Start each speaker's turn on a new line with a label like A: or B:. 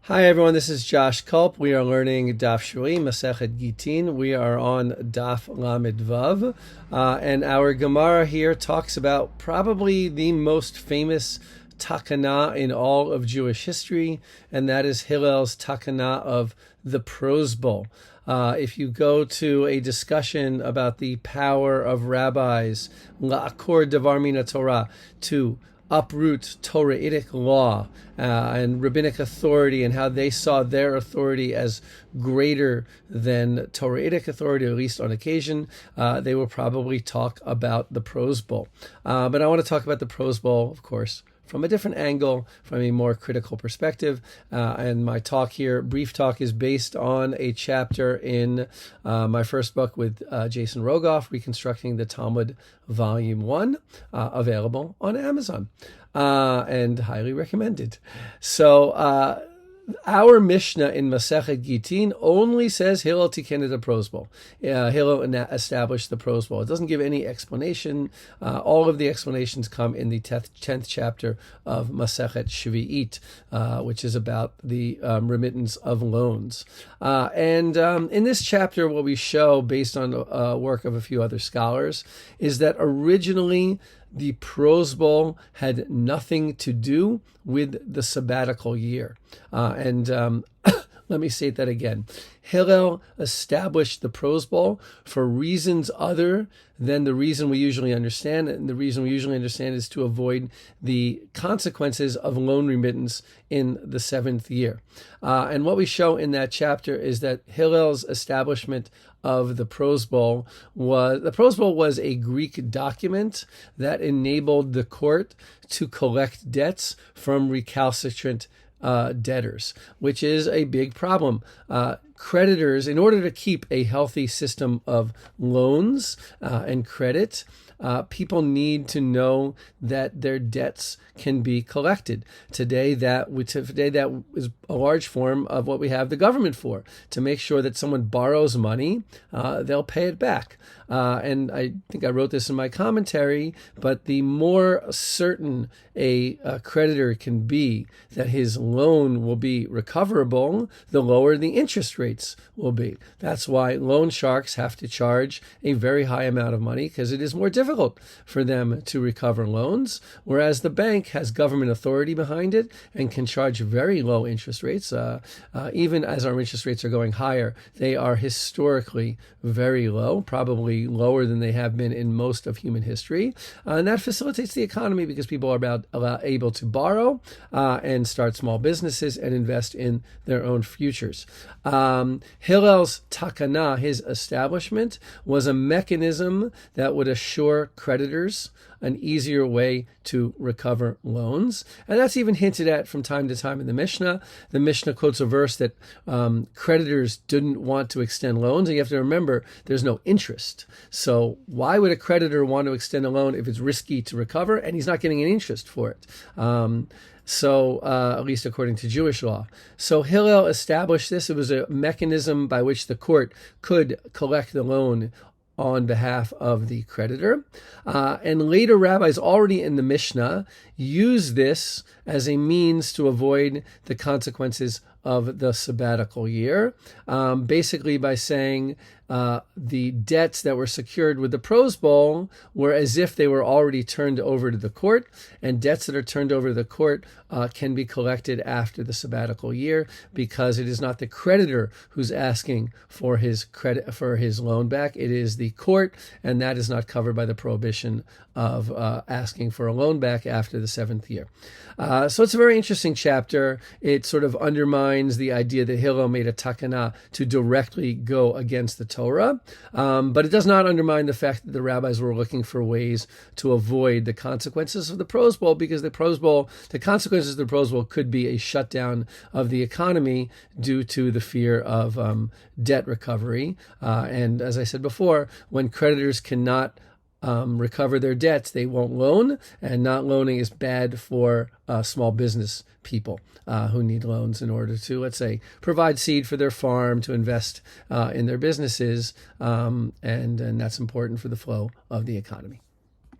A: Hi everyone, this is Josh Culp. We are learning Daf Shui, Masechet Gittin. We are on Daf Lammed Vav, and our Gemara here talks about probably the most famous takana in all of Jewish history, and that is Hillel's takana of the Prose Bowl. If you go to a discussion about the power of rabbis, la'akor davar mina Torah, to uproot Torahitic law and rabbinic authority, and how they saw their authority as greater than Torahitic authority, at least on occasion, they will probably talk about the Prose Bowl. But I want to talk about the Prose Bowl, of course, from a different angle, from a more critical perspective. And my talk here, brief talk, is based on a chapter in my first book with Jason Rogoff, Reconstructing the Talmud, Volume 1, available on Amazon, and highly recommended. So, our Mishnah in Masechet Gittin only says Hillel tiken the Prose Bowl. Hillel established the Prose Bowl. It doesn't give any explanation. All of the explanations come in the 10th chapter of Masechet Shvi'it, which is about the remittance of loans. And in this chapter, what we show, based on work of a few other scholars, is that originally the Prose Bowl had nothing to do with the sabbatical year. Let me say that again. Hillel established the Prose Bowl for reasons other than the reason we usually understand. And the reason we usually understand is to avoid the consequences of loan remittance in the 7th year. And what we show in that chapter is that Hillel's establishment of the Prose Bowl was a Greek document that enabled the court to collect debts from recalcitrant debtors, which is a big problem. Creditors, in order to keep a healthy system of loans and credit, people need to know that their debts can be collected. Today, that is a large form of what we have the government for, to make sure that someone borrows money, they'll pay it back. And I think I wrote this in my commentary, but the more certain a creditor can be that his loan will be recoverable, the lower the interest rates will be. That's why loan sharks have to charge a very high amount of money, because it is more difficult for them to recover loans, whereas the bank has government authority behind it and can charge very low interest rates. Even as our interest rates are going higher, they are historically very low, probably lower than they have been in most of human history. And that facilitates the economy, because people are able to borrow and start small businesses and invest in their own futures. Hillel's takana, his establishment, was a mechanism that would assure creditors an easier way to recover loans. And that's even hinted at from time to time in the Mishnah. The Mishnah quotes a verse that creditors didn't want to extend loans. And you have to remember, there's no interest. So why would a creditor want to extend a loan if it's risky to recover and he's not getting any interest for it? At least according to Jewish law. So Hillel established this. It was a mechanism by which the court could collect the loan on behalf of the creditor. And later rabbis, already in the Mishnah, use this as a means to avoid the consequences of the sabbatical year, basically by saying the debts that were secured with the Prose Bowl were as if they were already turned over to the court, and debts that are turned over to the court can be collected after the sabbatical year, because it is not the creditor who's asking for his credit for his loan back. It is the court, and that is not covered by the prohibition of asking for a loan back after the 7th year. So it's a very interesting chapter. It sort of undermines the idea that Hillel made a takana to directly go against the Torah, but it does not undermine the fact that the rabbis were looking for ways to avoid the consequences of the Prose Bowl, because the consequences of the Prose Bowl could be a shutdown of the economy due to the fear of debt recovery. And as I said before, when creditors cannot recover their debts, they won't loan, and not loaning is bad for small business people who need loans in order to, let's say, provide seed for their farm, to invest in their businesses, and that's important for the flow of the economy.